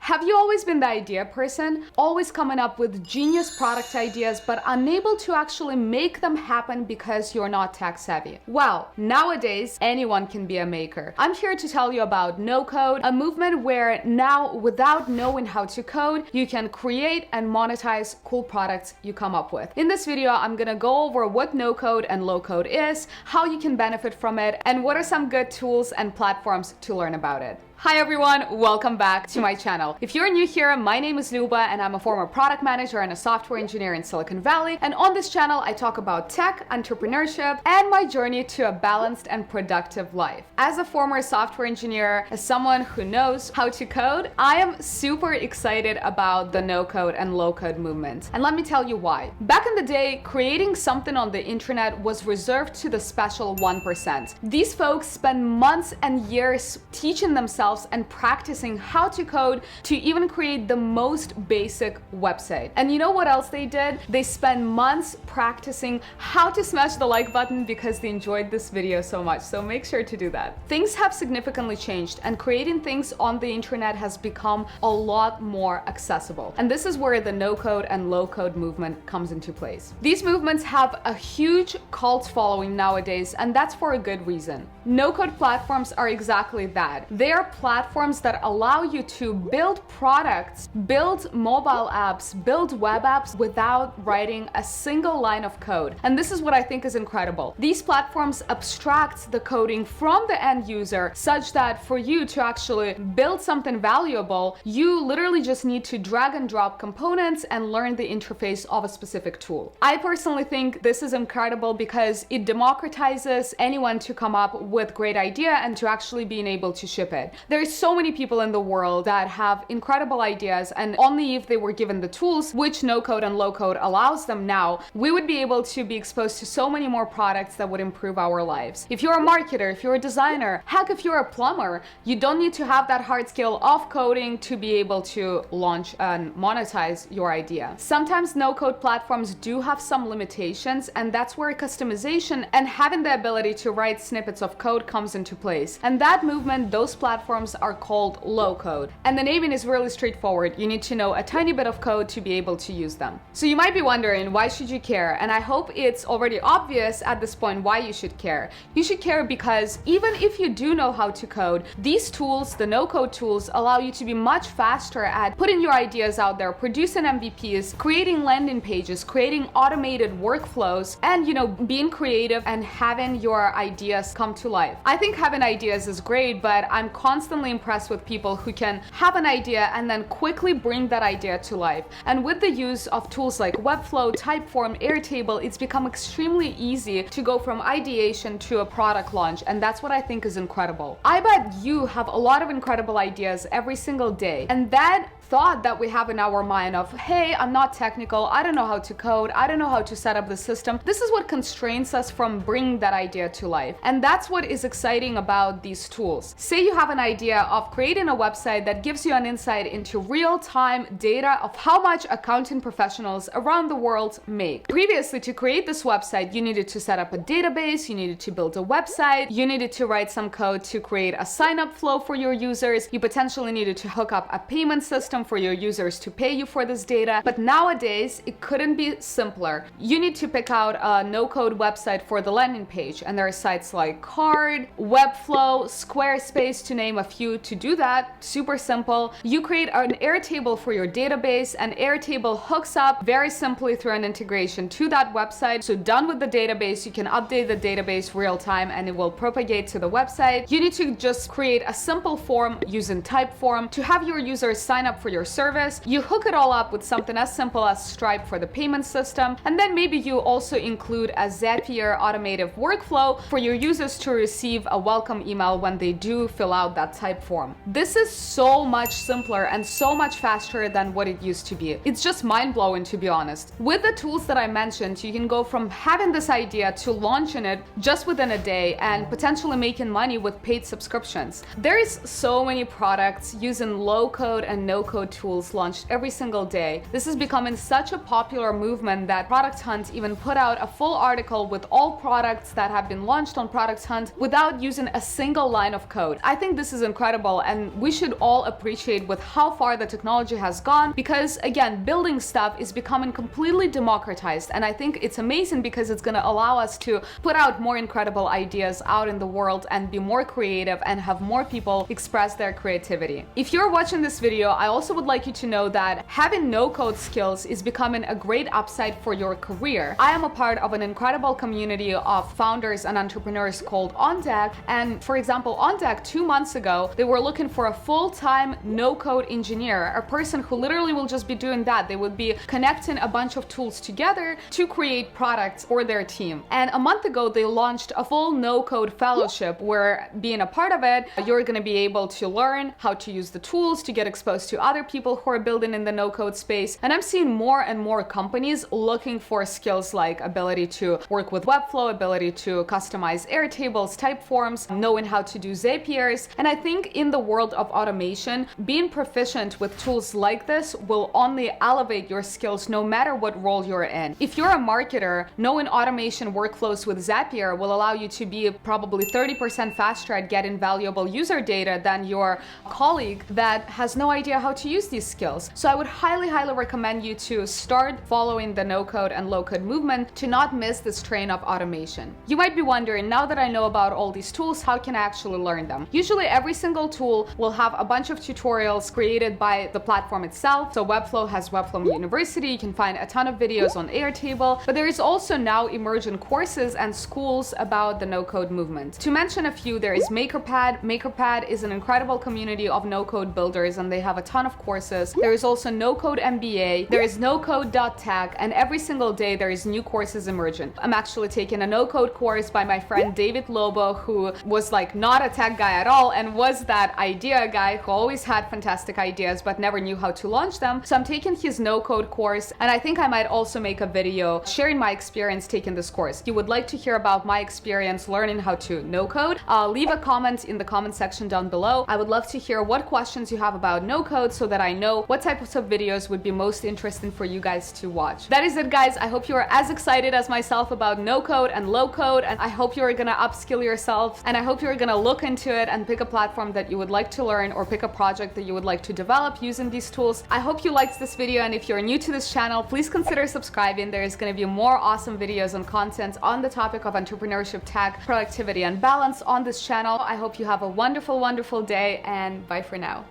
Have you always been the idea person? Always coming up with genius product ideas but unable to actually make them happen because you're not tech savvy? Well, nowadays anyone can be a maker. I'm here to tell you about no code, a movement where now without knowing how to code, you can create and monetize cool products you come up with. In this video, I'm gonna go over what no code and low code is, how you can benefit from it, and what are some good tools and platforms to learn about it. Hi everyone, welcome back to my channel. If you're new here, my name is Luba and I'm a former product manager and a software engineer in Silicon Valley. And on this channel, I talk about tech, entrepreneurship, and my journey to a balanced and productive life. As a former software engineer, as someone who knows how to code, I am super excited about the no code and low code movement. And let me tell you why. Back in the day, creating something on the internet was reserved to the special 1%. These folks spend months and years teaching themselves and practicing how to code to even create the most basic website. And you know what else they did? They spent months practicing how to smash the like button because they enjoyed this video so much. So make sure to do that. Things have significantly changed and creating things on the internet has become a lot more accessible. And this is where the no code and low code movement comes into place. These movements have a huge cult following nowadays, and that's for a good reason. No code platforms are exactly that. They are platforms that allow you to build products, build mobile apps, build web apps without writing a single line of code. And this is what I think is incredible. These platforms abstract the coding from the end user such that for you to actually build something valuable, you literally just need to drag and drop components and learn the interface of a specific tool. I personally think this is incredible because it democratizes anyone to come up with great idea and to actually being able to ship it. There's so many people in the world that have incredible ideas, and only if they were given the tools, which no code and low code allows them now, we would be able to be exposed to so many more products that would improve our lives. If you're a marketer, if you're a designer, heck, if you're a plumber, you don't need to have that hard skill of coding to be able to launch and monetize your idea. Sometimes no code platforms do have some limitations, and that's where customization and having the ability to write snippets of code comes into place. And that movement, those platforms are called low code. And the naming is really straightforward. You need to know a tiny bit of code to be able to use them. So you might be wondering, why should you care? And I hope it's already obvious at this point why you should care. You should care because even if you do know how to code, these tools, the no-code tools, allow you to be much faster at putting your ideas out there, producing MVPs, creating landing pages, creating automated workflows, and being creative and having your ideas come to life. I think having ideas is great, but I'm constantly impressed with people who can have an idea and then quickly bring that idea to life. And with the use of tools like Webflow, Typeform, Airtable, it's become extremely easy to go from ideation to a product launch, and that's what I think is incredible. I bet you have a lot of incredible ideas every single day, and that thought that we have in our mind of, hey, I'm not technical, I don't know how to code, I don't know how to set up the system. This is what constrains us from bringing that idea to life. And that's what is exciting about these tools. Say you have an idea of creating a website that gives you an insight into real-time data of how much accounting professionals around the world make. Previously, to create this website, you needed to set up a database, you needed to build a website, you needed to write some code to create a sign-up flow for your users, you potentially needed to hook up a payment system for your users to pay you for this data. But nowadays, it couldn't be simpler. You need to pick out a no-code website for the landing page, and there are sites like Card, Webflow, Squarespace, to name a few. To do that, super simple. You create an Airtable for your database, and Airtable hooks up very simply through an integration to that website. So done with the database, you can update the database real time and it will propagate to the website. You need to just create a simple form using Typeform to have your users sign up for your service. You hook it all up with something as simple as Stripe for the payment system, and then maybe you also include a Zapier automated workflow for your users to receive a welcome email when they do fill out that type form. This is so much simpler and so much faster than what it used to be. It's just mind-blowing, to be honest. With the tools that I mentioned, you can go from having this idea to launching it just within a day and potentially making money with paid subscriptions. There is so many products using low code and no code tools launched every single day. This is becoming such a popular movement that Product Hunt even put out a full article with all products that have been launched on Product Hunt without using a single line of code. I think this is incredible, and we should all appreciate with how far the technology has gone, because again, building stuff is becoming completely democratized, and I think it's amazing because it's going to allow us to put out more incredible ideas out in the world and be more creative and have more people express their creativity. If you're watching this video, I also would like you to know that having no-code skills is becoming a great upside for your career. I am a part of an incredible community of founders and entrepreneurs called On Deck, and for example, On Deck 2 months ago, they were looking for a full-time no-code engineer, a person who literally will just be doing that. They would be connecting a bunch of tools together to create products for their team. And a month ago, they launched a full no-code fellowship where, being a part of it, you're going to be able to learn how to use the tools, to get exposed to other people who are building in the no-code space. And I'm seeing more and more companies looking for skills like ability to work with Webflow, ability to customize Airtables, Typeforms, knowing how to do Zapiers. And I think in the world of automation, being proficient with tools like this will only elevate your skills no matter what role you're in. If you're a marketer, knowing automation workflows with Zapier will allow you to be probably 30% faster at getting valuable user data than your colleague that has no idea how to use these skills. So I would highly recommend you to start following the no-code and low-code movement to not miss this train of automation. You might be wondering, now that I know about all these tools, how can I actually learn them? Usually every single tool will have a bunch of tutorials created by the platform itself. So Webflow has Webflow University. You can find a ton of videos on Airtable, but there is also now emergent courses and schools about the no-code movement. To mention a few, there is MakerPad. MakerPad is an incredible community of no-code builders, and they have a ton of courses. There is also No-Code MBA. There is NoCode.tech, and every single day there is new courses emergent. I'm actually taking a no-code course by my friend David Luba, who was like not a tech guy at all and was that idea guy who always had fantastic ideas but never knew how to launch them. So I'm taking his no-code course, and I think I might also make a video sharing my experience taking this course. If you would like to hear about my experience learning how to no-code, leave a comment in the comment section down below. I would love to hear what questions you have about no-code so that I know what types of videos would be most interesting for you guys to watch. That is it, guys. I hope you are as excited as myself about no-code and low-code, and I hope you're gonna upskill yourself, and I hope you're gonna look into it and pick a platform that you would like to learn or pick a project that you would like to develop using these tools. I hope you liked this video, and if you're new to this channel, please consider subscribing. There is going to be more awesome videos and content on the topic of entrepreneurship, tech, productivity, and balance on this channel. I hope you have a wonderful day, and bye for now.